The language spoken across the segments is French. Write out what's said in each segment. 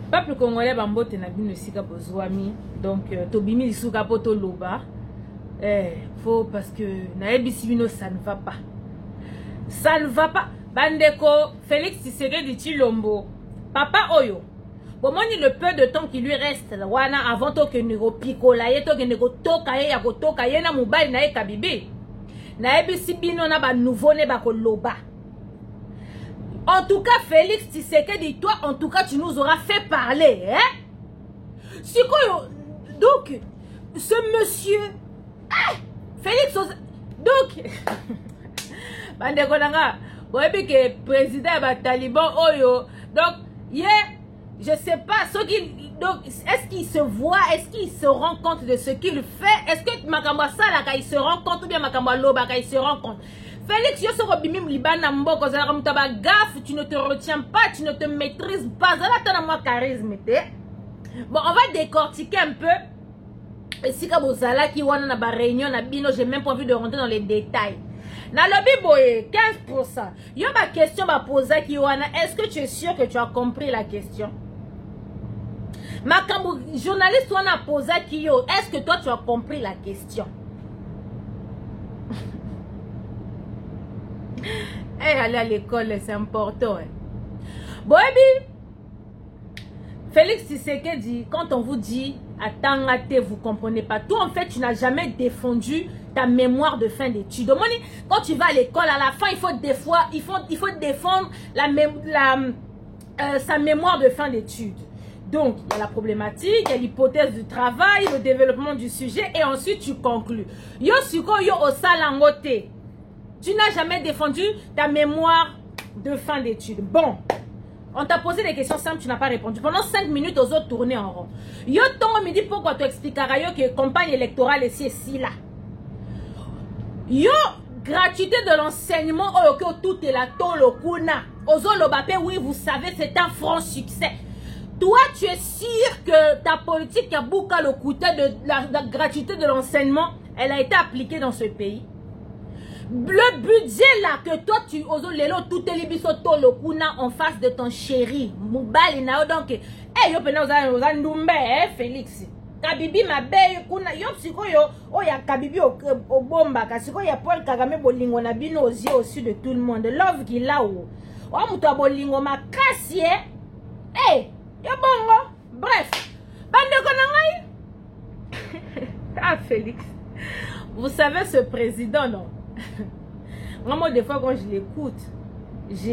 Peuple congolais bambote na bino sika bozwami donc tobimi lisuka poto loba faut parce que na ebisi bino ça ne va pas. Ça ne va pas. Bandeko Félix Tshisekedi Tshilombo papa oyo bomoni le peu de temps qui lui reste wana avant que nego pikola ye to que nego toka ye ya kotoka ye na mobali na ye kabibi na ebisi bino na ba nouveau ne ba koloba. En tout cas, Félix Tshisekedi, toi, en tout cas, tu nous auras fait parler, hein? C'est quoi, donc, ce monsieur, Félix, donc, Bandekonanga, vous voyez que le président est taliban, donc, je sais pas, donc, est-ce qu'il se voit, est-ce qu'il se rend compte de ce qu'il fait? Est-ce que Makamba Sala, il se rend compte, ou bien Makamba Loba, il se rend compte? Félix, tu ne te retiens pas, tu ne te maîtrises pas. Charisme. Bon, on va décortiquer un peu. Et si comme Ozala qui wana na ba réunion na bino, j'ai même pas envie de rentrer dans les détails. Na lobi boye 15%. Yo ma question ma poser qui wana, est-ce que tu es sûr que tu as compris la question? Ma journaliste wana posé qui yo, est-ce que toi tu as compris la question? Aller à l'école, c'est important. Bon, Félix Tshisekedi, quand on vous dit attendez, vous comprenez pas. Toi, en fait, tu n'as jamais défendu ta mémoire de fin d'études. Quand tu vas à l'école, à la fin, il faut défendre sa mémoire de fin d'études. Donc, il y a la problématique, il y a l'hypothèse du travail, le développement du sujet, et ensuite tu conclus. Yo suko yo osalangote. Tu n'as jamais défendu ta mémoire de fin d'études. Bon, on t'a posé des questions simples, tu n'as pas répondu. Pendant 5 minutes, aux autres tourner en rond. Yo tongo me dit pourquoi tu expliqueras yo que campagne électorale est ici là. Yo, gratuité de l'enseignement, oh tout est là, tolo kuna. Ozo lobape, oui, vous savez, c'est un franc succès. Toi, tu es sûr que ta politique a bouca le coûté de la gratuité de l'enseignement, elle a été appliquée dans ce pays? Le budget là que toi tu oses lelo tout est libisoto le kuna en face de ton chéri Moubali nao donc yo pena oza ndumbe Félix Kabibi mabe kuna yo psiko yo ya Kabibi au bomba kasiko ya Paul Kagame bolingo na bino aux yeux aussi de tout le monde love qui là où muto bolingo makasi yo bongo bref bande konangai ah Félix, vous savez ce président non. Moi, des fois, quand je l'écoute, je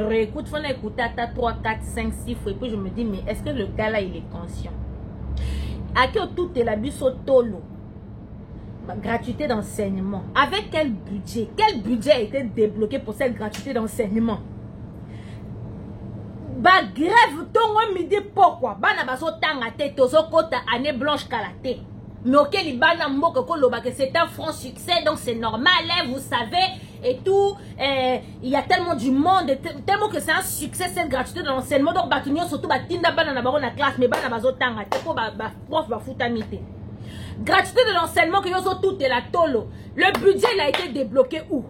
réécoute. Il faut écouter à 3, 4, 5, 6 fois. Et puis, je me dis, mais est-ce que le gars là, il est conscient? À qui tout est la bus au tolo? Gratuité d'enseignement. Avec quel budget? Quel budget a été débloqué pour cette gratuité d'enseignement? Bah, grève, ton me dit pourquoi? Bah, n'a pas so tanga tête, so kota année blanche kalate. Mais ok, c'est un franc succès, donc c'est normal, hein, vous savez, et tout. Il y a tellement du monde, tellement que c'est un succès, cette gratuité de l'enseignement. Donc, surtout, tinda banana la classe, mais banana bazotanga, prof bafutamite. Gratuité de l'enseignement, que yoso tout est la tolo. Le budget, il a été débloqué où?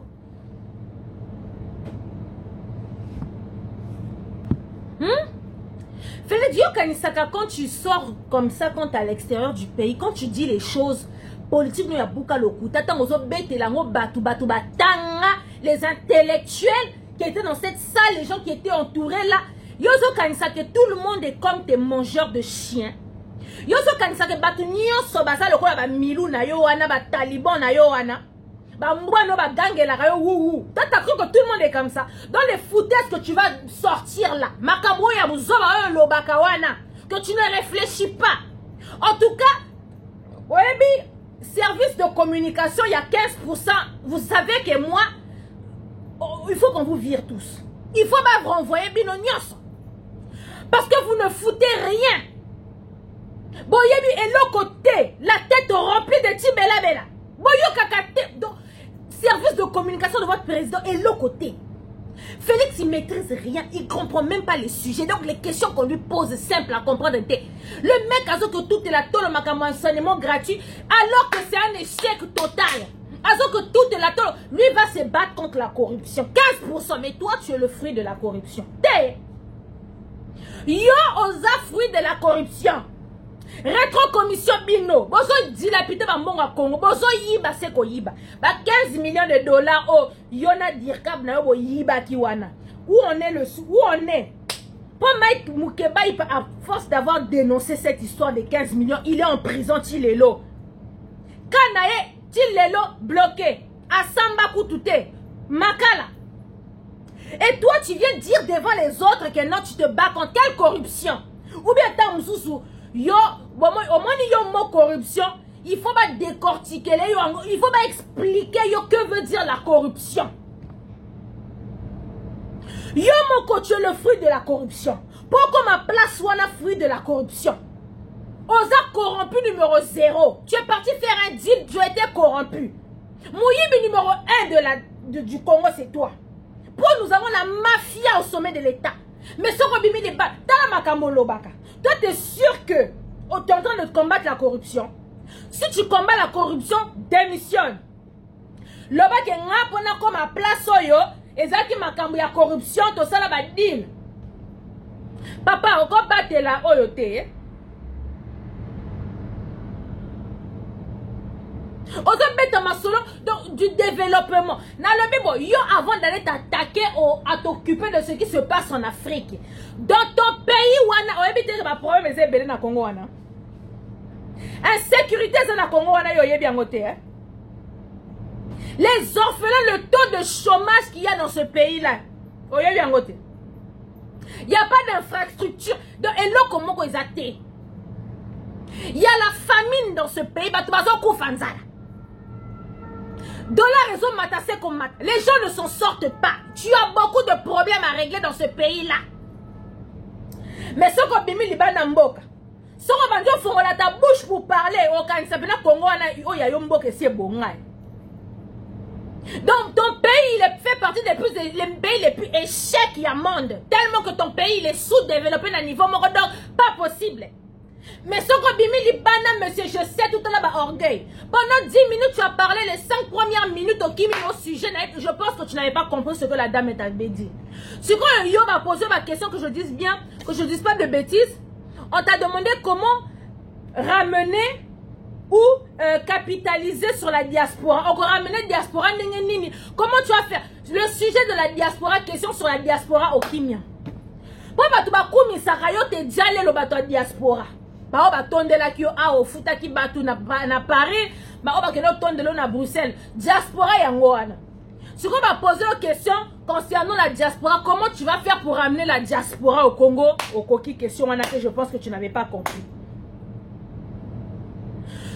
Félix Yokanisaka, quand tu sors comme ça, quand tu es à l'extérieur du pays, quand tu dis les choses politiques, nous y a beaucoup de les intellectuels qui étaient dans cette salle, les gens qui étaient entourés là, Yozo Kanisaka, tout le monde est comme des mangeurs de chiens. Yozo Kanisaka, batu nyonso basa lokola ba milou na yo wana, ba taliban na yo wana. Toi, t'as cru que tout le monde est comme ça. Dans les foutaises que tu vas sortir là, que tu ne réfléchis pas. En tout cas, service de communication, il y a 15%. Vous savez que moi, il faut qu'on vous vire tous. Il faut même renvoyer Binonios. Parce que vous ne foutez rien. Boyebi est l'autre côté, la tête remplie de tibela bela. Boyo kakate. Donc, service de communication de votre président est l'autre côté. Félix, il maîtrise rien, il comprend même pas les sujets. Donc, les questions qu'on lui pose, simples à comprendre. Le mec a dit que tout est là, tout le enseignement gratuit, alors que c'est un échec total. Alors que tout est là, lui va se battre contre la corruption. 15%, mais toi, tu es le fruit de la corruption. Yo osa fruit de la corruption. Rétro-commission bino. Bozo dilapide ba mbonga Congo. Bozo yiba seko yiba. Ba 15 millions de dollars oh yona dirkab na yo bo yiba kiwana. Où on est le sou? Où on est? Pour Mike Moukeba, à force d'avoir dénoncé cette histoire de 15 millions, il est en prison Tilelo. Kanae Tilelo bloqué. Asamba Koutouté. Makala. Et toi, tu viens dire devant les autres que non, tu te bats contre quelle corruption? Ou bien t'as Moussou, yo, au moins yo mot corruption, il faut pas décortiquer, il faut pas expliquer yo que veut dire la corruption. Yo moko, tu es le fruit de la corruption. Pourquoi ma place soit un fruit de la corruption? Osa corrompu numéro 0. Tu es parti faire un deal, tu as été corrompu. Mouyibi numéro 1 du Congo, c'est toi. Pour nous avons la mafia au sommet de l'État. Mais ce qu'on bimi des balles, t'as la makamolo baka. Toi, tu es sûr que, au temps de combattre la corruption, si tu combats la corruption, démissionne. Le bak est ngapona comme à place oyo, et ça qui makambo ya corruption, tout ça là ba deal. Papa, on combat la oyote. Ozo bête ma solo du développement. Dans le bibo, yo avant d'aller t'attaquer à t'occuper de ce qui se passe en Afrique. Dans ton pays, wana, on évite ma problème c'est belé na Congo wana. Insécurité c'est na Congo wana yo yebi angote hein. Les orphelins, le taux de chômage qu'il y a dans ce pays-là. Oh yebi angote. Il n'y a pas d'infrastructure. Et là comment ils attaquent. Il y a la famine dans ce pays, bah tu vas en koufanzala. Dans la raison matassé comme mat. Les gens ne s'en sortent pas. Tu as beaucoup de problèmes à régler dans ce pays-là. Mais ce qu'on bimi liba namboka. Ce qu'on va dire faut la ta bouche pour parler au kan sapena Congo na o ya yomboka c'est bongai. Donc ton pays il fait partie des pays les plus échecs du monde. Tellement que ton pays il est sous-développé à niveau donc pas possible. Mais ce qu'on bimi libana monsieur je sais tout là bas orgueil. Pendant 10 minutes tu as parlé les 5 premières minutes au kimi au sujet je pense que tu n'avais pas compris ce que la dame t'avait dit. Si quand yo m'a posé ma question que je dise bien, que je dise pas de bêtises, on t'a demandé comment ramener ou capitaliser sur la diaspora. On va ramener la diaspora nini. Comment tu vas faire? Le sujet de la diaspora, question sur la diaspora au Kimia. Pourquoi tu vas koumi sakayo te diale lo bato diaspora? Ba ba tonde la kio a au futa ki batu na Paris, ba ba keno tonde lo na Bruxelles. Diaspora yango wana. Si on va poser une question concernant la diaspora, comment tu vas faire pour ramener la diaspora au Congo? Au coquille question wana que je pense que tu n'avais pas compris.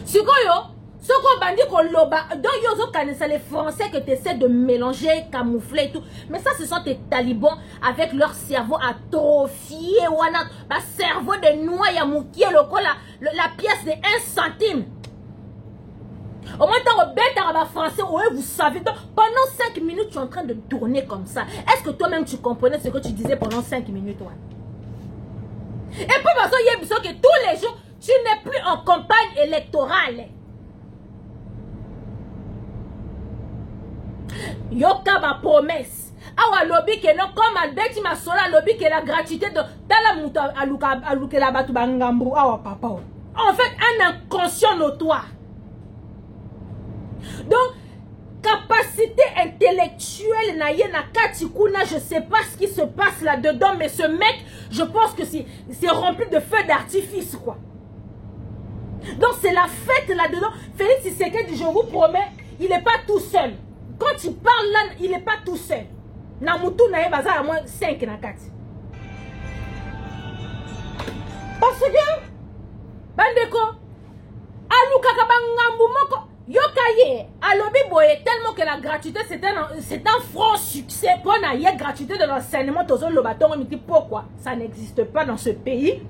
Si ce qu'on va dire qu'on loba, donc yozo kanisa les Français que tu essaies de mélanger, camoufler et tout. Mais ça, ce sont tes talibans avec leur cerveau atrophié, wana, ba cerveau de noix ya moukié, la pièce de 1 centime. Au moins, tu as bête à français, ouais, vous savez. Donc, pendant 5 minutes, tu es en train de tourner comme ça. Est-ce que toi-même, tu comprenais ce que tu disais pendant 5 minutes, ouais? Et puis, parce qu'il y a besoin que tous les jours, tu n'es plus en campagne électorale. Yoka ma promesse. Awa lobby que non comme Albert ma sola lobby que la gratuité de tala muta aluka la batu bangambu awa papa. En fait un inconscient notoire. Donc capacité intellectuelle na yena katikuna, je sais pas ce qui se passe là-dedans mais ce mec, je pense que c'est rempli de feux d'artifice quoi. Donc c'est la fête là-dedans. Félix Tshisekedi, je vous promets, il n'est pas tout seul. Quand il parle là, il n'est pas tout seul. Namutu na baza à moins 5 na 4. Parce que bandeko aluka kabangambu moko yokaye alobi boye tellement que la gratuité c'est un franc succès pour na yé gratuité de l'enseignement tozo lo batongo miti pourquoi ça n'existe pas dans ce pays.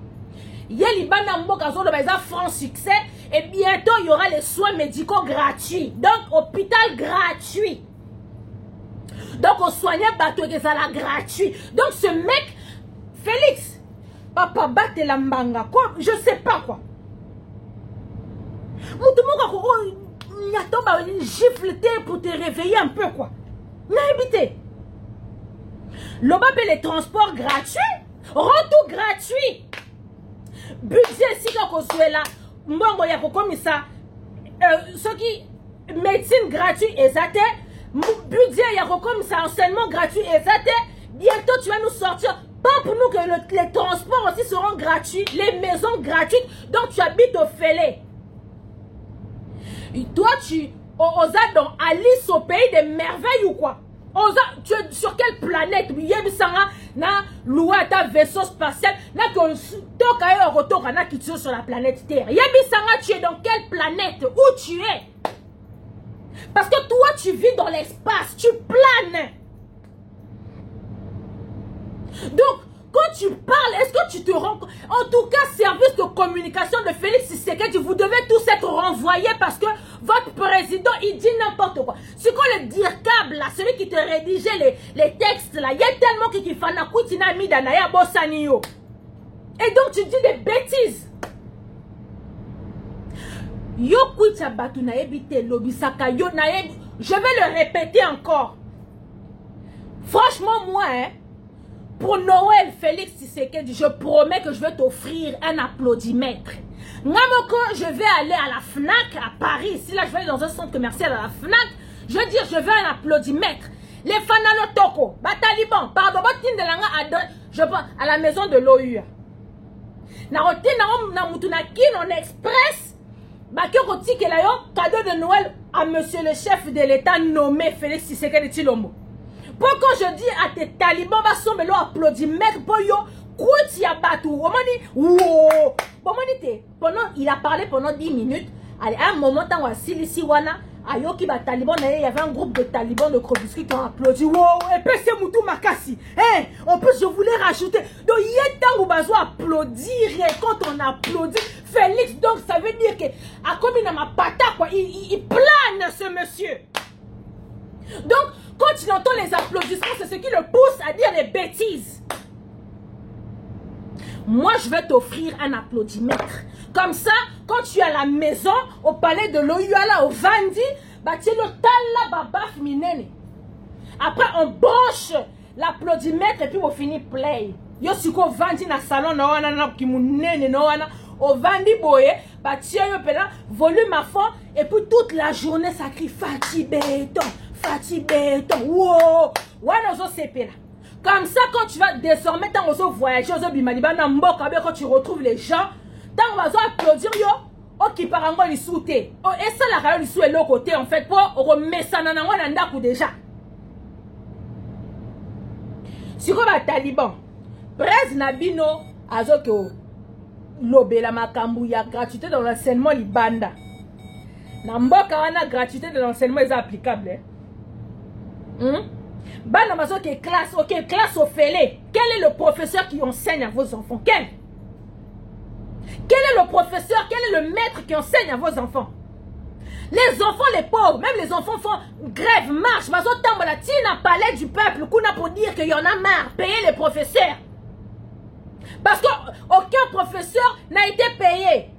Yelibana mboka zo lo baza franc succès et bientôt il y aura les soins médicaux gratuits. Donc hôpital gratuit. Donc on soigne bateau que ça la gratuit. Donc ce mec Félix papa batte la mbanga quoi je sais pas quoi. Moutumoka ko nyato ba gifle pour te réveiller un peu quoi. N'a habité. L'obabé les transports gratuits, retour gratuit. kosuela mbongo ya kokomisa ce qui médecine gratuite ezate budget ya kokomisa enseignement gratuit ezate bientôt tu vas nous sortir pas pour nous que les transports aussi seront gratuits, les maisons gratuites, donc tu habites au Félé. Et toi tu osa donc Alice au pays des merveilles ou quoi? Osa, tu es sur quelle planète? Yebisanga na loué ta vaisseau spatial na que toka yo retour na qui sur la planète Terre. Yebisanga tu es dans quelle planète? Où tu es? Parce que toi tu vis dans l'espace, tu planes. Donc, quand tu parles, est-ce que tu te rends compte? En tout cas, service de communication de Félix Tshisekedi, vous devez tous être renvoyés parce que votre président, il dit n'importe quoi. C'est quoi le DIRCAB là, celui qui te rédigeait les textes là, il y a tellement qui fait na kutina midana ya bosanio. Et donc tu dis des bêtises. Yo kuita batu na ebite lobisaka yo na ebi. Je vais le répéter encore. Franchement, moi, hein, pour Noël, Félix Tshisekedi, je promets que je vais t'offrir un applaudimètre. Namoko, je vais aller à la FNAC à Paris. Ici, là, je vais aller dans un centre commercial à la FNAC. Je veux dire, je veux un applaudimètre. Les fanano toko, bataliban, pardon, je vais à la maison de l'OU. En express, cadeau de Noël à monsieur le chef de l'État nommé Félix Tshisekedi Tshilombo. Pourquoi je dis à tes talibans, va sommer l'applaudimètre pour yo, kouti ya batu, pendant, il a parlé pendant 10 minutes, à un moment, tant à Silisi Wana, à Yoki ba taliban, il y avait un groupe de talibans de Krobusky qui ont applaudi, wow, et puis c'est Moutou Makassi, hein, en plus je voulais rajouter, donc il y a tant où bazo applaudir, et quand on applaudit, Félix, donc ça veut dire que, à comme il n'a ma pata, quoi, il plane ce monsieur. Donc, quand tu entends les applaudissements, c'est ce qui le pousse à dire des bêtises. Moi, je vais t'offrir un applaudimètre. Comme ça, quand tu es à la maison, au palais de l'Oyuala, au Vandi, bah, tu es le tala babaf minene. Après, on branche l'applaudimètre et puis on finit play. Yo siko Vandi na salon na wana na kimunene na wana. Au Vandi boye, bah, tu es là, volume à fond, et puis toute la journée, ça crie Fatibéton. Fatigué, wow, comme ça, quand tu vas désormais, quand tu vas voyager aux Bimaliba, quand tu retrouves les gens, quand tu vas applaudir, ok, par exemple, ils sautent. Oh, et ça, la rayon, ils sont de l'autre côté, en fait, pour remettre ça dans un déjà. Si vous avez Taliban, Prez Nabino, Azoko, Lobela Makambu, il y a gratuité dans l'enseignement Libanda. Namboka, on a gratuité dans l'enseignement applicable. Banamazo qui est classe, ok, classe au Félé. Quel est le professeur qui enseigne à vos enfants? Quel est le professeur, quel est le maître qui enseigne à vos enfants? Les enfants, les pauvres, même les enfants font grève, marche. Mazo Tambola, Tina palais du peuple, qu'on a pour dire qu'il y en a marre, payer les professeurs. Parce qu'aucun professeur n'a été payé.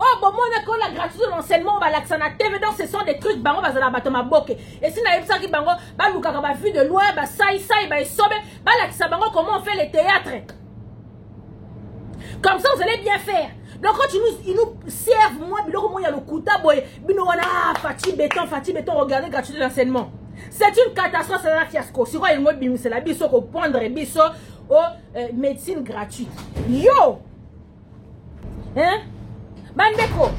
Oh, bon, moi, on a la gratuité de l'enseignement, on va l'accent TV, donc ce sont des trucs, bango, bah, ça va battre ma boque. Et si on a eu ça qui bango, bah, nous, quand on va vu de loin, bah, ça, bah, il sobe, bah, l'accent bango, comment on fait les théâtres. Comme ça, vous allez bien faire. Donc, quand ils nous servent, moi, il y a le kouta, boy, bino, ah, Fatih béton, regardez, gratuité de l'enseignement. C'est une catastrophe, c'est un fiasco. Si vous voyez le mot bim, c'est la biso, qu'on prendre biso, médecine gratuite. Yo! Hein? Bandeko,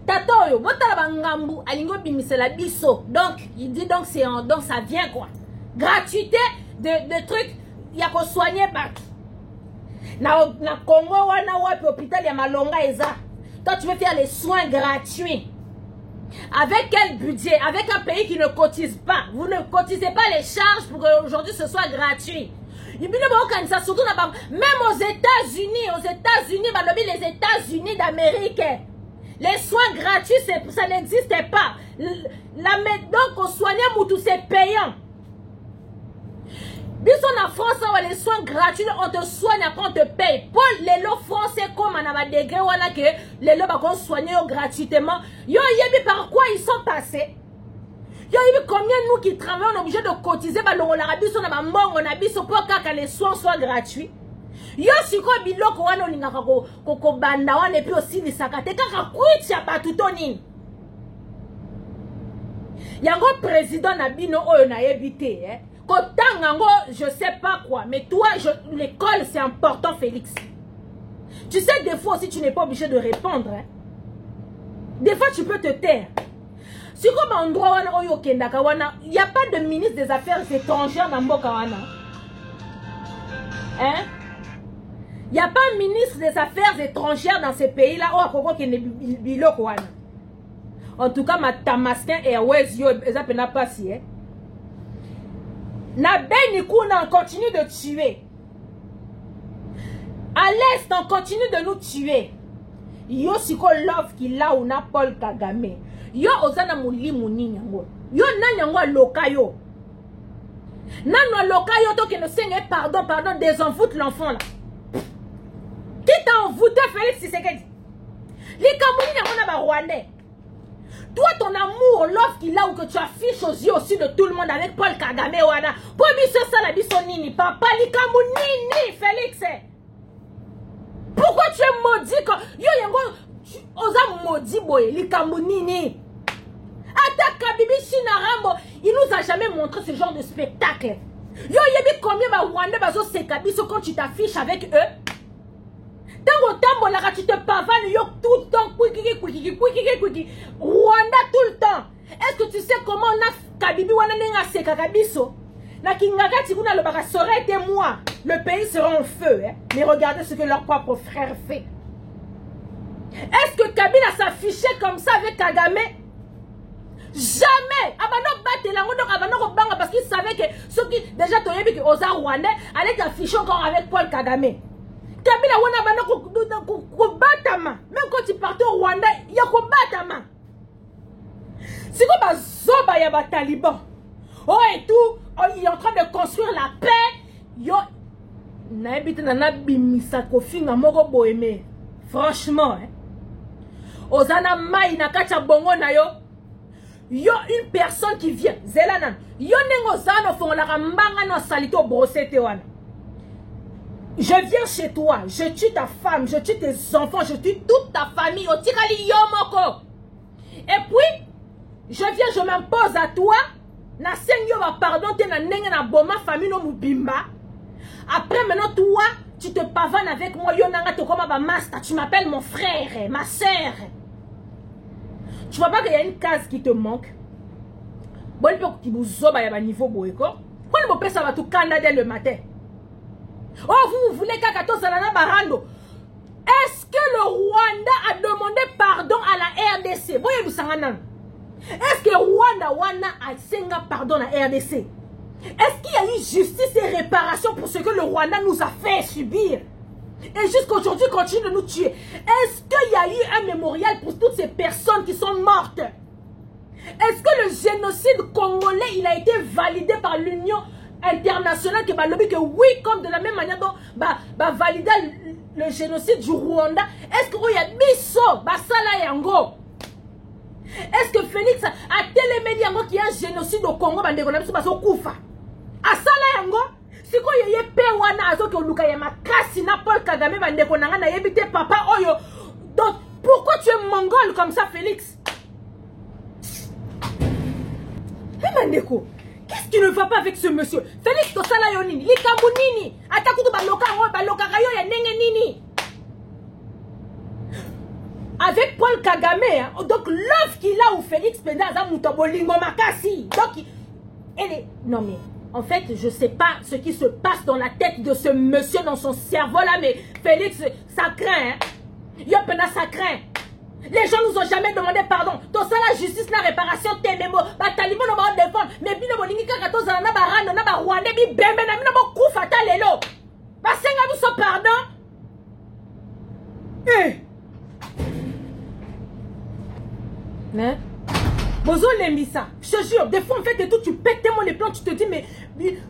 Tatoyo, botala bangambu, alingo bimisela biso. Donc, il dit donc c'est donc ça vient quoi. Gratuité de trucs, il y a qu'on soigner partout. Na Congo, wana wapi hôpital ya Malonga eza. Toi tu veux faire les soins gratuits. Avec quel budget? Avec un pays qui ne cotise pas. Vous ne cotisez pas les charges pour qu'aujourd'hui ce soit gratuit. Même aux États-Unis, les États-Unis d'Amérique, les soins gratuits, ça n'existait pas. Donc, on soignait tout, c'est payant. Bisous en France, les soins gratuits, on te soigne après on te paye. Pour les lots français, comme on a des degrés, les lots vont soigner gratuitement. Yo, par quoi ils sont passés? Il y a eu combien de nous qui travaillent, on est obligé de cotiser, on a pour que les soins soient gratuits. Yo siko biloko wana olingaka ko banda wana epi osilisaka te kaka kwiti ya bato to nini. Yango président na bino oyo na yebite kotanga ngo je sais pas quoi, mais toi l'école c'est important Félix. Tu sais des fois aussi tu n'es pas obligé de répondre Des fois tu peux te taire. Si comme endroit wana oyo kendaka wana, il y a pas de ministre des affaires étrangères dans mboka wana. Il n'y a pas un ministre des affaires étrangères dans ces pays-là. Oh, koko kende biloko wana. En tout cas, ma Tamaskin Airways yo ezapena pasi Na Beni Kuna on continue de tuer. À l'est on continue de nous tuer. Yo siko love ki la ou na Paul Kagame. Yo ozana mulimu nini yango. Yo nani yango loka yo. Nano loka yo to ke no senge pardon désenvoûte l'enfant là. Qui t'a envoûté Félix Tshisekedi? Les Camerounais yango na ba Rwandais. Toi, ton amour, l'offre qu'il a ou que tu affiches aux yeux aussi de tout le monde avec Paul Kagame, wana. Pour biso ça la biso nini, papa, likamu nini, Félix. Pourquoi tu es maudit quand yo yango oza maudit boye, likamu nini. Attaque Kabibi Chinarambo, il nous a jamais montré ce genre de spectacle. Yo yebi combien ba Rwanda bazo seka biso quand tu t'affiches avec eux. Tango tambo la tu te pavanes yo tout le temps Rwanda tout le temps. Est-ce que tu sais comment on a Kabibi wana nenga seka kabiso? Na kingaka tikuna le baka serait été moi. Le pays sera en feu Mais regardez ce que leur propre frère fait. Est-ce que Kabila s'affichait comme ça avec Kagame? Jamais. Abano batte la ngondo abano banga parce qu'il savait que ceux qui déjà toyebi que oza Rwandais allaient t'afficher encore avec Paul Kagame. Kabila wana bana ko batama. Même quand tu partais au Rwanda, il y a ko batama. C'est comme un zoba ya ba taliban. Oh et tout, oh, il est en train de construire la paix. Yo na ebite na bimisa ko finga moko boeme. Franchement, Ozana mai na kacha bongo na yo. Yo une personne qui vient, Zelanan. Yo nengo zano fon la mbanga no salito brossete wana. Je viens chez toi, je tue ta femme, je tue tes enfants, je tue toute ta famille. Otikali yomoko. Et puis, je viens, je m'impose à toi. Na senyo va pardon te na nenge na boma famille no mubimba. Après maintenant toi, tu te pavanes avec moi. Yo nanga te koma ba master. Tu m'appelles mon frère, ma sœur. Tu vois pas qu'il y a une case qui te manque. Bon, il faut que tu zoba ya ba niveau boyeko. Quand vous ça va tout Canada le matin. Oh, vous voulez qu'Akato Salana Barando? Est-ce que le Rwanda a demandé pardon à la RDC? Est-ce que Rwanda a senga pardon à la RDC? Est-ce qu'il y a eu justice et réparation pour ce que le Rwanda nous a fait subir? Et jusqu'aujourd'hui continue de nous tuer. Est-ce qu'il y a eu un mémorial pour toutes ces personnes qui sont mortes? Est-ce que le génocide congolais il a été validé par l'Union international qui va lobby que oui, comme de la même manière dont valider le génocide du Rwanda. Est-ce qu'il y a biso basala yango? Est-ce que Félix a télémédié yango qui y a un génocide au Congo bande kona biso baso kufa? Asala yango? Siko yeye pe wana azo ke luka ya makasi na Paul Kagame bande kona na yebite papa oyo. Donc pourquoi tu es mongol comme ça Félix? Mandeko. Qu'est-ce qui ne va pas avec ce monsieur? Félix Tosala Yonini, Likamu Nini, Atakutu Baloka Rayo ya Nenge Nini. Avec Paul Kagame, donc l'œuvre qu'il a où Félix Pendaza Moutobolingo Makasi. Donc, non mais, en fait, je sais pas ce qui se passe dans la tête de ce monsieur, dans son cerveau là, mais Félix, ça craint, Yopena, ça craint. Les gens nous ont jamais demandé pardon. Dans ça la justice, la réparation, témémo, Taliban on va défendre. Mais bino bolingi kaka to zana barano na ba Rwanda bi bembe na bino bo kufa ta lelo. Ba senga nous so pardon. Hein? Bozo Lembissa, je te jure, des fois en fait et tout, tu pètes tellement les plans, tu te dis mais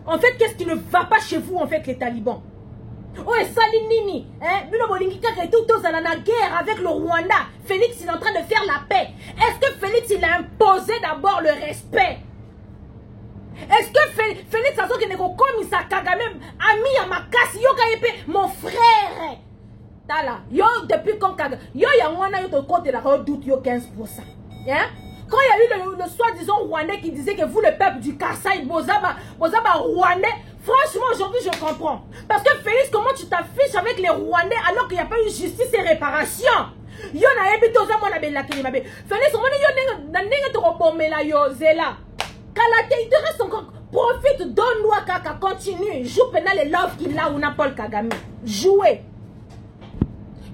en fait qu'est-ce qui ne va pas chez vous en fait les talibans? Oh et Salinini, hein? Bino bolingi kaka et tout zana na guerre avec le Rwanda. Félix il est en train de faire la paix. Est-ce que Félix il a imposé d'abord le respect? Est-ce que Félix Azo qui n'est comme ça Kagame ami à ma casse yo kayepe mon frère. Tala, yo depuis quand Kagame yo ya wana yo to côté la doute yo 15%. Hein? Quand il y a eu le soi-disant Rwandais qui disait que vous le peuple du Kasaï Bozaba Rwandais, franchement aujourd'hui je comprends. Parce que Félix, comment tu t'affiches avec les Rwandais alors qu'il n'y a pas eu justice et réparation? Yo na ebito za mona bela kini mabe. Félix, on yo na ndenge to bomela yo zela. Kalate il te reste encore. Profite, donne-moi kaka, continue. Joue pendant les love qu'il a ou na Paul Kagame. Jouez.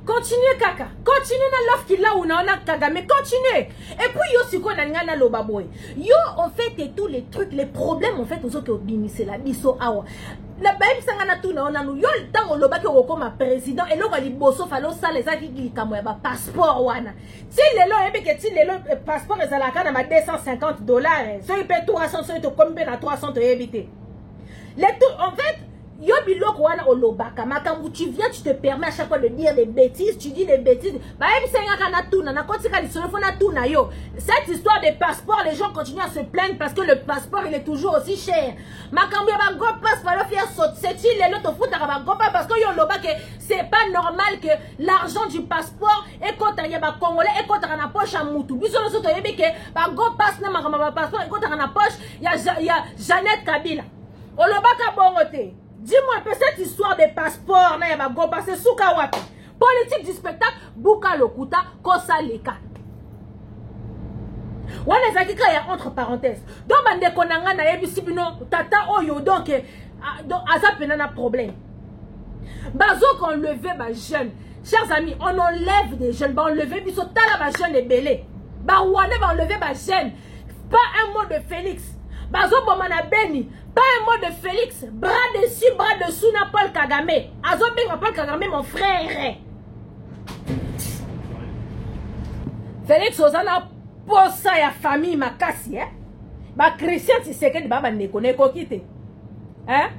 Continuez kaka. Continuez dans l'offre qu'il a ou na Kagame. Continuez. Et puis yo siko na ngana lo baboy. Yo en fait tous les trucs, les problèmes en fait aux autres obinissé la biso awa. La baim sangana tout na ona yo tango lo ba ko comme président et lo ba liboso falo sala ezaki ki kamwe ba passeport wana. Si lelo ebe ke ti lelo passeport ezalaka na $250. So il paie 300 so to combien na 300 to éviter. En fait yo biloko wana olobaka makambu tu viens tu te permets à chaque fois de dire des bêtises, tu dis des bêtises. Bah même sengaka na tuna na kotika lisolo fona tuna yo. Cette histoire de passeport, les gens continuent à se plaindre parce que le passeport il est toujours aussi cher. Makambu ba go passe falo faire sauter les loto futa ba go parce que yo loba que c'est pas normal que l'argent du passeport et quand il y a ba congolais et quand na poche à mutu. Biso no soto yebi que ba go passe na makamba ba passeport et quand na poche il y a Jeannette Kabila. Olobaka bongote. Dis-moi un peu cette histoire de passeport, c'est Soukawati. Politique du spectacle, Bouka Lokuta, Kosa Leka. Wana zakika ya entre parenthèses. Donc bande konanga na yebisi bino tata oyo donc asa penana problème. Bazo qu'on levait ba jeune. Chers amis, on enlève des jeunes, ba enlever biso tala ba jeune et belé. Ba wana ba enlever ba jeune. Pas un mot de Félix. Bazo bomana beni. Pas un mot de Félix, bras dessus, bras dessous, na Paul Kagame. Azobing Paul Kagame, mon frère. Félix Ozana, pour ça, ya famille, ma casse, hein? Ma chrétien, tu sais que baba ne connaît pas quitter. Hein?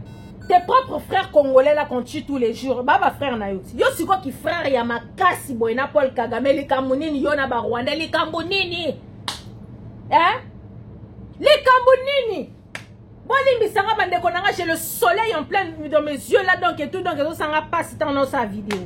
Tes propres frères congolais là qu'on tue tous les jours. Baba frère na yo. Yo si quoi qui frère ya ma casse, boy, na Paul Kagame, les Kamunini, yo na ba Rwanda, les Kamunini. Hein? Les Kamunini. J'ai le soleil en plein dans mes yeux là donc et tout donc ça n'a pas si dans sa vidéo.